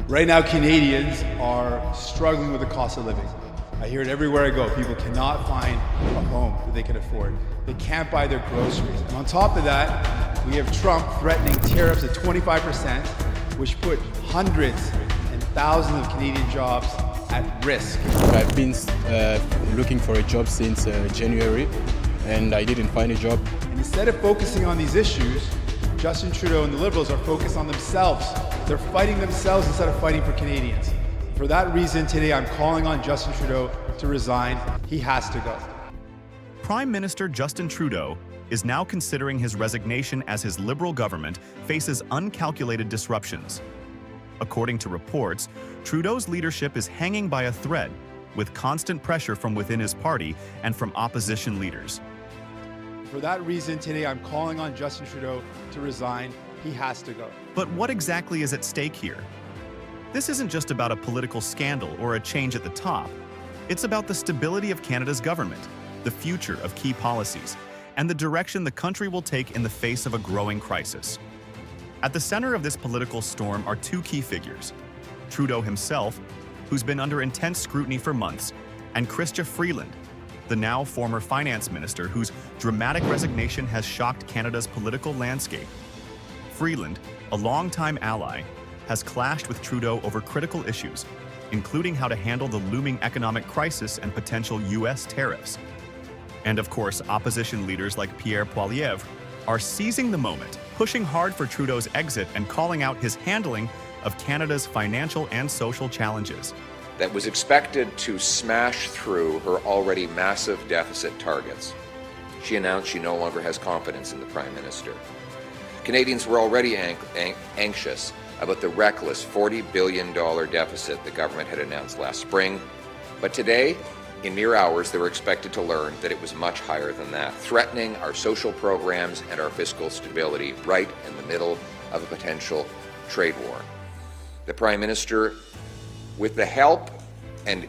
Right now, Canadians are struggling with the cost of living. I hear it everywhere I go. People cannot find a home that they can afford. They can't buy their groceries. And on top of that, we have Trump threatening tariffs at 25%, which put hundreds and thousands of Canadian jobs at risk. I've been looking for a job since January, and I didn't find a job. And instead of focusing on these issues, Justin Trudeau and the Liberals are focused on themselves. They're fighting themselves instead of fighting for Canadians. For that reason, today I'm calling on Justin Trudeau to resign. He has to go. Prime Minister Justin Trudeau is now considering his resignation as his Liberal government faces uncalculated disruptions. According to reports, Trudeau's leadership is hanging by a thread, with constant pressure from within his party and from opposition leaders. For that reason, today I'm calling on Justin Trudeau to resign. He has to go. But what exactly is at stake here? This isn't just about a political scandal or a change at the top. It's about the stability of Canada's government, the future of key policies, and the direction the country will take in the face of a growing crisis. At the center of this political storm are two key figures: Trudeau himself, who's been under intense scrutiny for months, and Freeland, the now former finance minister whose dramatic resignation has shocked Canada's political landscape. Freeland, a longtime ally, has clashed with Trudeau over critical issues, including how to handle the looming economic crisis and potential U.S. tariffs. And of course, opposition leaders like Pierre Poilievre are seizing the moment, pushing hard for Trudeau's exit and calling out his handling of Canada's financial and social challenges. That was expected to smash through her already massive deficit targets. She announced she no longer has confidence in the Prime Minister. Canadians were already anxious about the reckless $40 billion deficit the government had announced last spring. But today, in mere hours, they were expected to learn that it was much higher than that, threatening our social programs and our fiscal stability right in the middle of a potential trade war. The Prime Minister, with the help and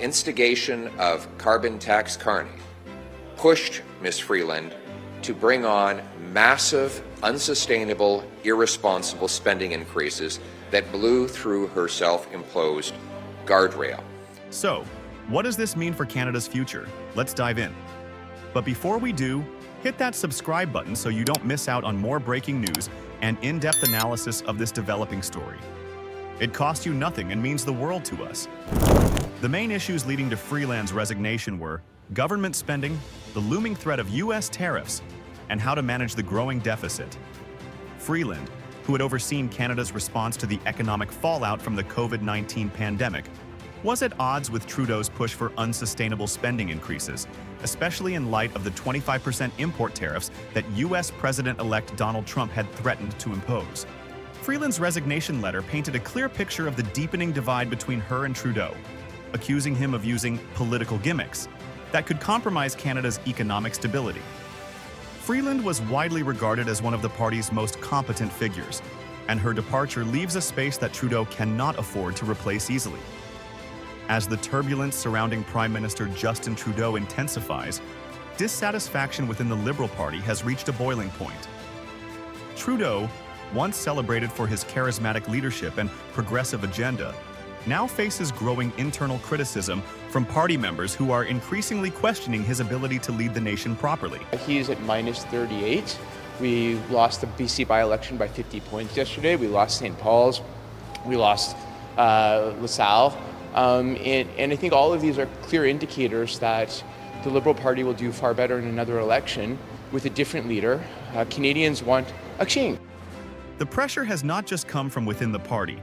instigation of carbon tax Carney, pushed Ms. Freeland to bring on massive, unsustainable, irresponsible spending increases that blew through her self-imposed guardrail. So, what does this mean for Canada's future? Let's dive in. But before we do, hit that subscribe button so you don't miss out on more breaking news and in-depth analysis of this developing story. It costs you nothing and means the world to us. The main issues leading to Freeland's resignation were government spending, the looming threat of U.S. tariffs, and how to manage the growing deficit. Freeland, who had overseen Canada's response to the economic fallout from the COVID-19 pandemic, was at odds with Trudeau's push for unsustainable spending increases, especially in light of the 25% import tariffs that U.S. President-elect Donald Trump had threatened to impose. Freeland's resignation letter painted a clear picture of the deepening divide between her and Trudeau, accusing him of using political gimmicks that could compromise Canada's economic stability. Freeland was widely regarded as one of the party's most competent figures, and her departure leaves a space that Trudeau cannot afford to replace easily. As the turbulence surrounding Prime Minister Justin Trudeau intensifies, dissatisfaction within the Liberal Party has reached a boiling point. Trudeau, once celebrated for his charismatic leadership and progressive agenda, now faces growing internal criticism from party members who are increasingly questioning his ability to lead the nation properly. He's at minus 38. We lost the BC by-election by 50 points yesterday. We lost St. Paul's. We lost LaSalle. And I think all of these are clear indicators that the Liberal Party will do far better in another election with a different leader. Canadians want a change. The pressure has not just come from within the party.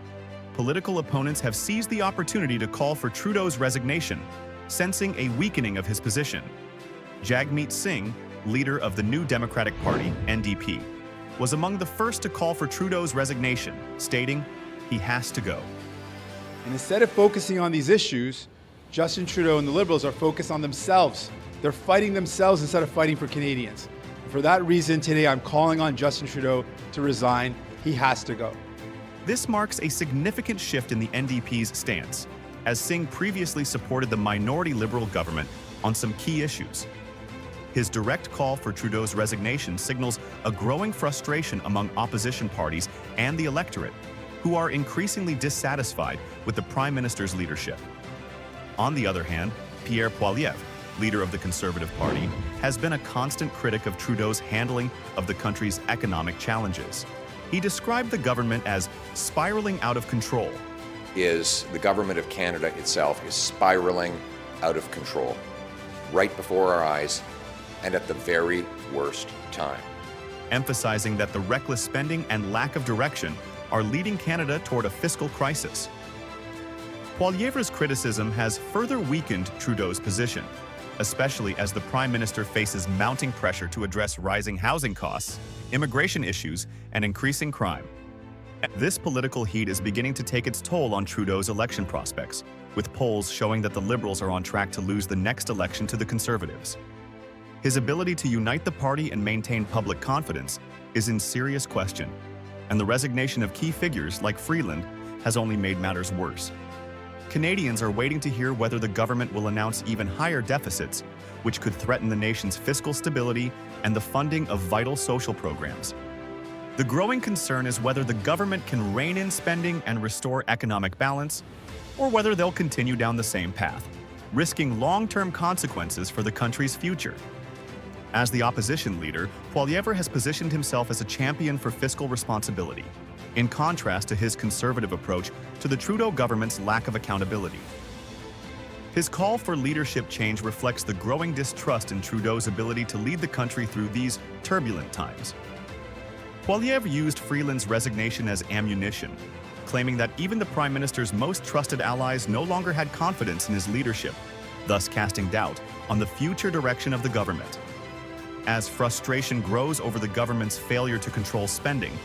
Political opponents have seized the opportunity to call for Trudeau's resignation, sensing a weakening of his position. Jagmeet Singh, leader of the New Democratic Party, NDP, was among the first to call for Trudeau's resignation, stating he has to go. And instead of focusing on these issues, Justin Trudeau and the Liberals are focused on themselves. They're fighting themselves instead of fighting for Canadians. For that reason, today I'm calling on Justin Trudeau to resign. He has to go. This marks a significant shift in the NDP's stance, as Singh previously supported the minority Liberal government on some key issues. His direct call for Trudeau's resignation signals a growing frustration among opposition parties and the electorate, who are increasingly dissatisfied with the Prime Minister's leadership. On the other hand, Pierre Poilievre, leader of the Conservative Party, has been a constant critic of Trudeau's handling of the country's economic challenges. He described the government as spiraling out of control. The government of Canada itself is spiraling out of control, right before our eyes, and at the very worst time. Emphasizing that the reckless spending and lack of direction are leading Canada toward a fiscal crisis. Poilievre's criticism has further weakened Trudeau's position, especially as the Prime Minister faces mounting pressure to address rising housing costs, immigration issues, and increasing crime. This political heat is beginning to take its toll on Trudeau's election prospects, with polls showing that the Liberals are on track to lose the next election to the Conservatives. His ability to unite the party and maintain public confidence is in serious question, and the resignation of key figures like Freeland has only made matters worse. Canadians are waiting to hear whether the government will announce even higher deficits, which could threaten the nation's fiscal stability and the funding of vital social programs. The growing concern is whether the government can rein in spending and restore economic balance, or whether they'll continue down the same path, risking long-term consequences for the country's future. As the opposition leader, Poilievre has positioned himself as a champion for fiscal responsibility, in contrast to his conservative approach to the Trudeau government's lack of accountability. His call for leadership change reflects the growing distrust in Trudeau's ability to lead the country through these turbulent times. Poilievre used Freeland's resignation as ammunition, claiming that even the Prime Minister's most trusted allies no longer had confidence in his leadership, thus casting doubt on the future direction of the government. As frustration grows over the government's failure to control spending,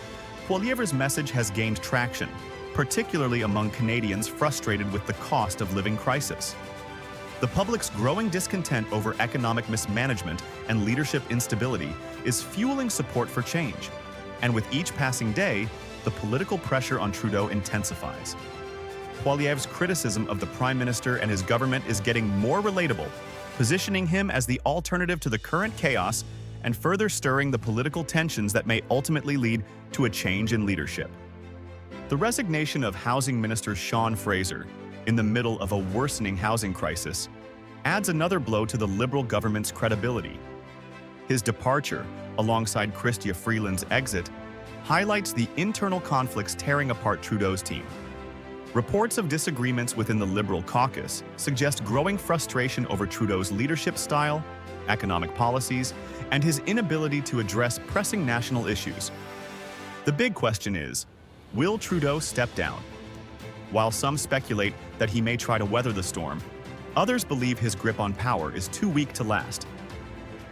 Poilievre's message has gained traction, particularly among Canadians frustrated with the cost of living crisis. The public's growing discontent over economic mismanagement and leadership instability is fueling support for change, and with each passing day, the political pressure on Trudeau intensifies. Poilievre's criticism of the Prime Minister and his government is getting more relatable, positioning him as the alternative to the current chaos and further stirring the political tensions that may ultimately lead to a change in leadership. The resignation of Housing Minister Sean Fraser, in the middle of a worsening housing crisis, adds another blow to the Liberal government's credibility. His departure, alongside Chrystia Freeland's exit, highlights the internal conflicts tearing apart Trudeau's team. Reports of disagreements within the Liberal caucus suggest growing frustration over Trudeau's leadership style, economic policies, and his inability to address pressing national issues. The big question is, will Trudeau step down? While some speculate that he may try to weather the storm, others believe his grip on power is too weak to last.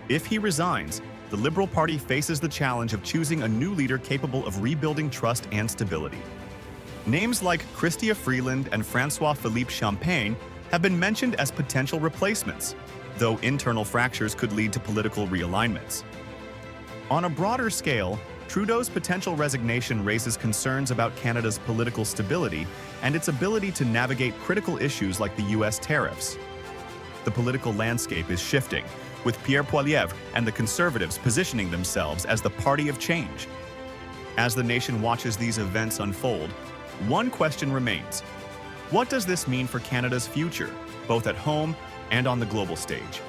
If he resigns, the Liberal Party faces the challenge of choosing a new leader capable of rebuilding trust and stability. Names like Chrystia Freeland and François-Philippe Champagne have been mentioned as potential replacements, though internal fractures could lead to political realignments. On a broader scale, Trudeau's potential resignation raises concerns about Canada's political stability and its ability to navigate critical issues like the U.S. tariffs. The political landscape is shifting, with Pierre Poilievre and the Conservatives positioning themselves as the party of change. As the nation watches these events unfold, one question remains: what does this mean for Canada's future, both at home and on the global stage?